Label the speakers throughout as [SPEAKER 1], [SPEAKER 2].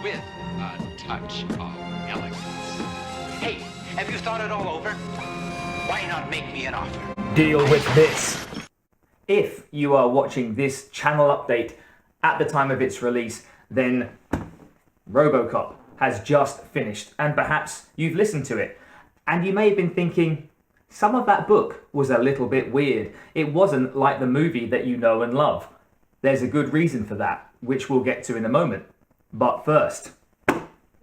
[SPEAKER 1] with a touch of elegance. Hey, have you thought it all over? Why not make me an offer?
[SPEAKER 2] Deal with this. If you are watching this channel update at the time of its release, then Robocop has just finished, and perhaps you've listened to it, and you may have been thinking, some of that book was a little bit weird. It wasn't like the movie that you know and love. There's a good reason for that, which we'll get to in a moment. But first,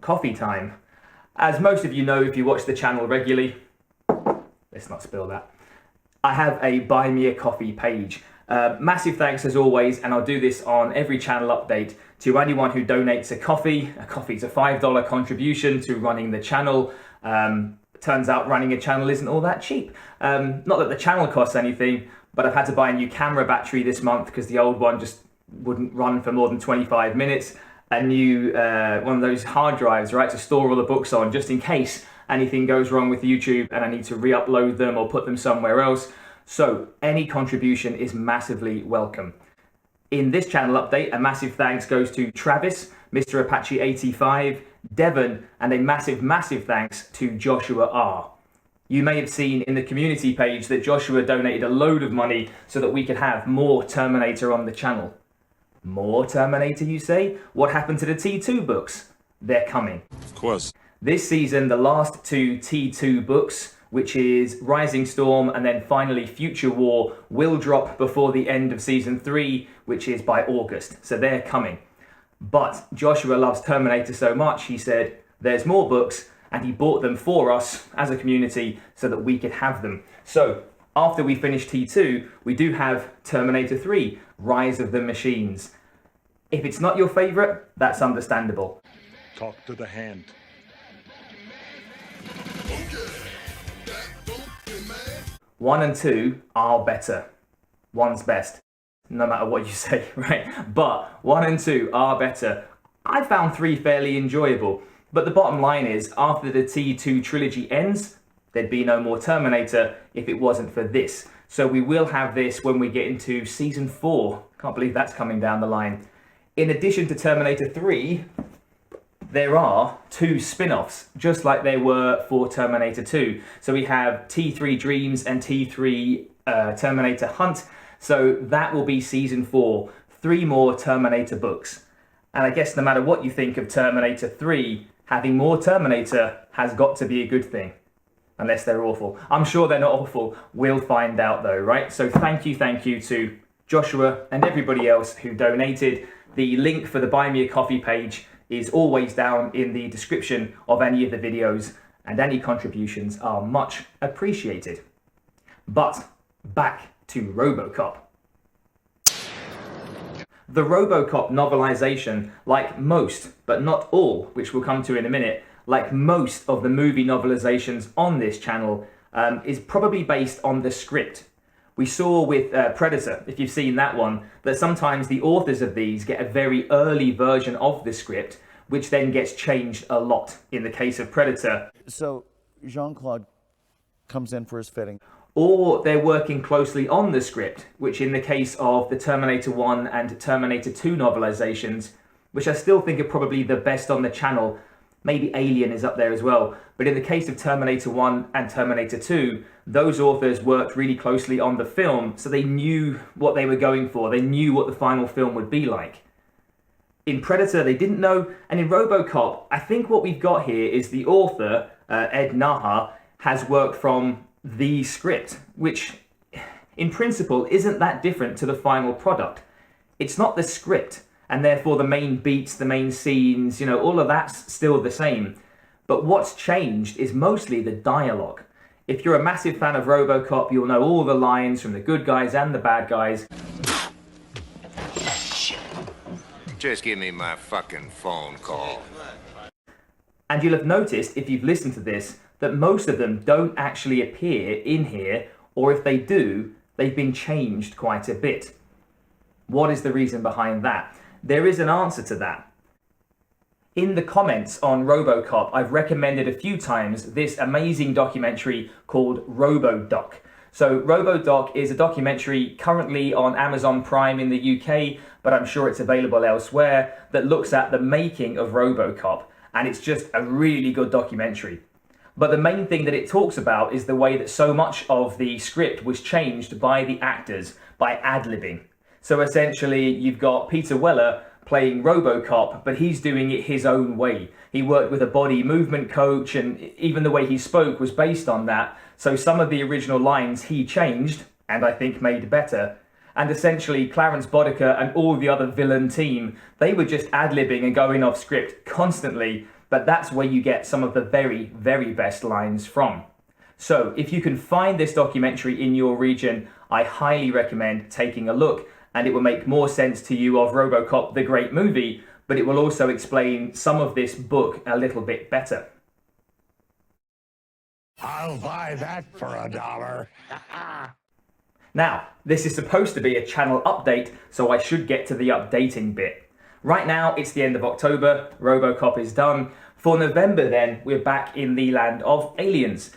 [SPEAKER 2] coffee time. As most of you know if you watch the channel regularly, let's not spill that, I have a Buy Me a Coffee page. Massive thanks as always, and I'll do this on every channel update, to anyone who donates a coffee. A coffee's a $5 contribution to running the channel. Turns out running a channel isn't all that cheap. Not that the channel costs anything, but I've had to buy a new camera battery this month because the old one just wouldn't run for more than 25 minutes. A new, one of those hard drives, right, to store all the books on, just in case anything goes wrong with YouTube and I need to re-upload them or put them somewhere else. So any contribution is massively welcome. In this channel update, a massive thanks goes to Travis, Mr. Apache 85, Devon, and a massive, massive thanks to Joshua R. You may have seen in the community page that Joshua donated a load of money so that we could have more Terminator on the channel. More Terminator, you say? What happened to the T2 books? They're coming.
[SPEAKER 3] Of course.
[SPEAKER 2] This season, the last two T2 books, which is Rising Storm and then finally Future War, will drop before the end of season 3, which is by August. So they're coming. But Joshua loves Terminator so much, he said, there's more books, and he bought them for us as a community so that we could have them. So after we finish T2, we do have Terminator 3, Rise of the Machines. If it's not your favorite, that's understandable.
[SPEAKER 3] Talk to the hand.
[SPEAKER 2] 1 and 2 are better. 1's best, no matter what you say, right? But 1 and 2 are better. I found 3 fairly enjoyable, but the bottom line is, after the T2 trilogy ends, there'd be no more Terminator if it wasn't for this. So we will have this when we get into season 4. Can't believe that's coming down the line. In addition to Terminator 3, there are 2 spin-offs, just like there were for Terminator 2. So we have T3 Dreams and T3 Terminator Hunt. So that will be season 4, 3 more Terminator books. And I guess no matter what you think of Terminator 3, having more Terminator has got to be a good thing. Unless they're awful. I'm sure they're not awful. We'll find out though, right? So thank you to Joshua and everybody else who donated. The link for the Buy Me a Coffee page is always down in the description of any of the videos, and any contributions are much appreciated. But back to Robocop. The Robocop novelization, like most, but not all, which we'll come to in a minute, like most of the movie novelizations on this channel, is probably based on the script. We saw with Predator, if you've seen that one, that sometimes the authors of these get a very early version of the script, which then gets changed a lot in the case of Predator.
[SPEAKER 4] So Jean-Claude comes in for his fitting.
[SPEAKER 2] Or they're working closely on the script, which in the case of the Terminator 1 and Terminator 2 novelizations, which I still think are probably the best on the channel, maybe Alien is up there as well, but in the case of Terminator 1 and Terminator 2, those authors worked really closely on the film, so they knew what they were going for, they knew what the final film would be like. In Predator, they didn't know, and in Robocop, I think what we've got here is the author, Ed Naha, has worked from the script, which in principle isn't that different to the final product. It's not the script, and therefore the main beats, the main scenes, you know, all of that's still the same. But what's changed is mostly the dialogue. If you're a massive fan of Robocop, you'll know all the lines from the good guys and the bad guys.
[SPEAKER 5] Just give me my fucking phone call.
[SPEAKER 2] And you'll have noticed, if you've listened to this, that most of them don't actually appear in here, or if they do, they've been changed quite a bit. What is the reason behind that? There is an answer to that. In the comments on Robocop, I've recommended a few times this amazing documentary called Robodoc. So Robodoc is a documentary currently on Amazon Prime in the UK, but I'm sure it's available elsewhere, that looks at the making of Robocop. And it's just a really good documentary. But the main thing that it talks about is the way that so much of the script was changed by the actors, by ad-libbing. So essentially, you've got Peter Weller playing Robocop, but he's doing it his own way. He worked with a body movement coach, and even the way he spoke was based on that. So some of the original lines he changed, and I think made better. And essentially, Clarence Boddicker and all the other villain team, they were just ad-libbing and going off script constantly, but that's where you get some of the very, very best lines from. So if you can find this documentary in your region, I highly recommend taking a look, and it will make more sense to you of Robocop, the great movie, but it will also explain some of this book a little bit better.
[SPEAKER 3] I'll buy that for $1.
[SPEAKER 2] Now, this is supposed to be a channel update, so I should get to the updating bit. Right now, it's the end of October, Robocop is done. For November then, we're back in the land of aliens.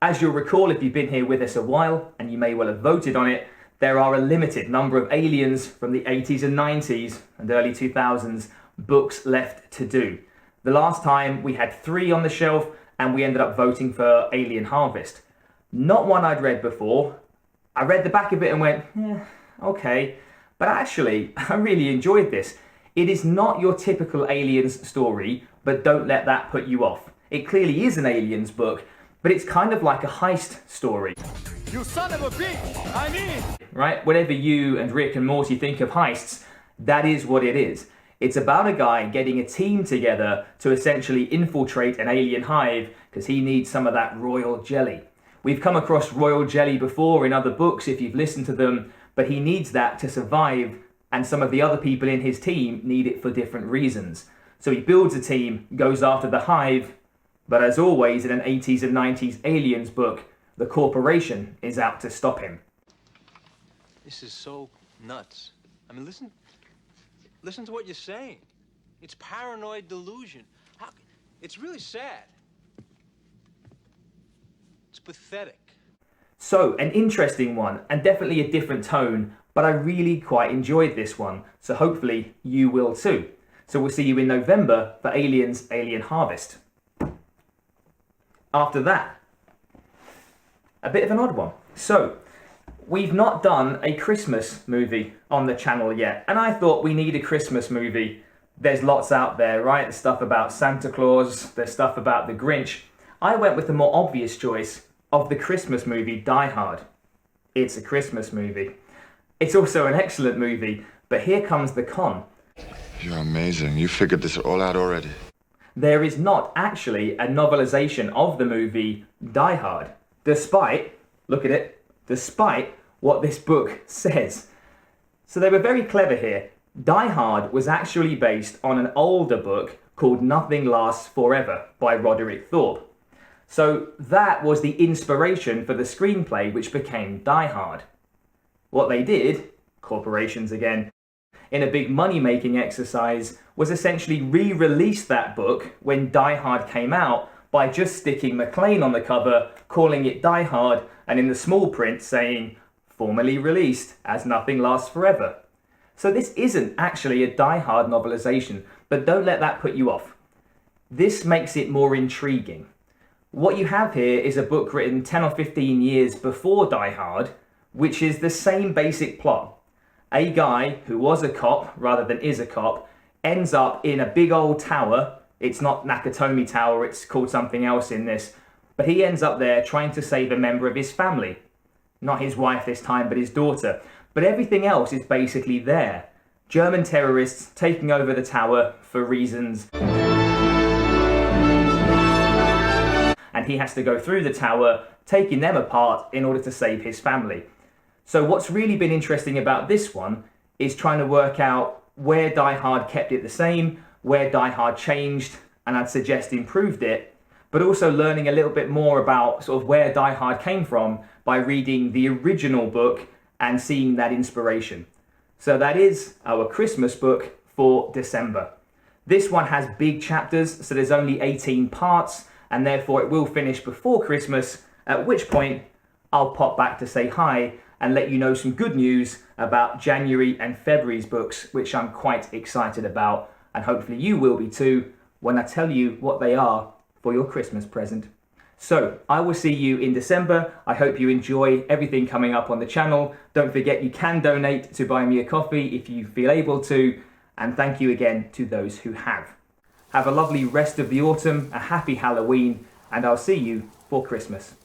[SPEAKER 2] As you'll recall, if you've been here with us a while, and you may well have voted on it, there are a limited number of aliens from the 80s and 90s and early 2000s books left to do. The last time we had 3 on the shelf, and we ended up voting for Alien Harvest. Not one I'd read before. I read the back of it and went, okay. But actually, I really enjoyed this. It is not your typical aliens story, but don't let that put you off. It clearly is an aliens book, but it's kind of like a heist story.
[SPEAKER 3] You son of a bitch! I mean!
[SPEAKER 2] Right? Whenever you and Rick and Morty think of heists, that is what it is. It's about a guy getting a team together to essentially infiltrate an alien hive because he needs some of that royal jelly. We've come across royal jelly before in other books if you've listened to them, but he needs that to survive, and some of the other people in his team need it for different reasons. So he builds a team, goes after the hive, but as always in an 80s and 90s aliens book, the corporation is out to stop him.
[SPEAKER 6] This is so nuts. I mean, listen to what you're saying. It's paranoid delusion. It's really sad. It's pathetic.
[SPEAKER 2] So, an interesting one, and definitely a different tone, but I really quite enjoyed this one, so hopefully you will too. So we'll see you in November for Aliens Alien Harvest. After that, a bit of an odd one. So, we've not done a Christmas movie on the channel yet, and I thought we need a Christmas movie. There's lots out there, right? There's stuff about Santa Claus, there's stuff about the Grinch. I went with the more obvious choice of the Christmas movie Die Hard. It's a Christmas movie. It's also an excellent movie, but here comes the con.
[SPEAKER 7] You're amazing. You figured this all out already.
[SPEAKER 2] There is not actually a novelization of the movie Die Hard, despite, look at it, despite what this book says. So they were very clever here. Die Hard was actually based on an older book called Nothing Lasts Forever by Roderick Thorpe. So that was the inspiration for the screenplay which became Die Hard. What they did, corporations again, in a big money-making exercise, was essentially re-release that book when Die Hard came out by just sticking McClane on the cover, calling it Die Hard, and in the small print saying, formerly released as Nothing Lasts Forever. So this isn't actually a Die Hard novelization, but don't let that put you off. This makes it more intriguing. What you have here is a book written 10 or 15 years before Die Hard, which is the same basic plot. A guy who was a cop, rather than is a cop, ends up in a big old tower. It's not Nakatomi Tower, it's called something else in this. But he ends up there trying to save a member of his family. Not his wife this time, but his daughter. But everything else is basically there. German terrorists taking over the tower for reasons. And he has to go through the tower, taking them apart in order to save his family. So what's really been interesting about this one is trying to work out where Die Hard kept it the same, where Die Hard changed, and I'd suggest improved it, but also learning a little bit more about sort of where Die Hard came from by reading the original book and seeing that inspiration. So that is our Christmas book for December. This one has big chapters, so there's only 18 parts, and therefore it will finish before Christmas, at which point I'll pop back to say hi and let you know some good news about January and February's books, which I'm quite excited about, and hopefully you will be too, when I tell you what they are for your Christmas present. So I will see you in December. I hope you enjoy everything coming up on the channel. Don't forget you can donate to buy me a coffee if you feel able to, and thank you again to those who have. Have a lovely rest of the autumn, a happy Halloween, and I'll see you for Christmas.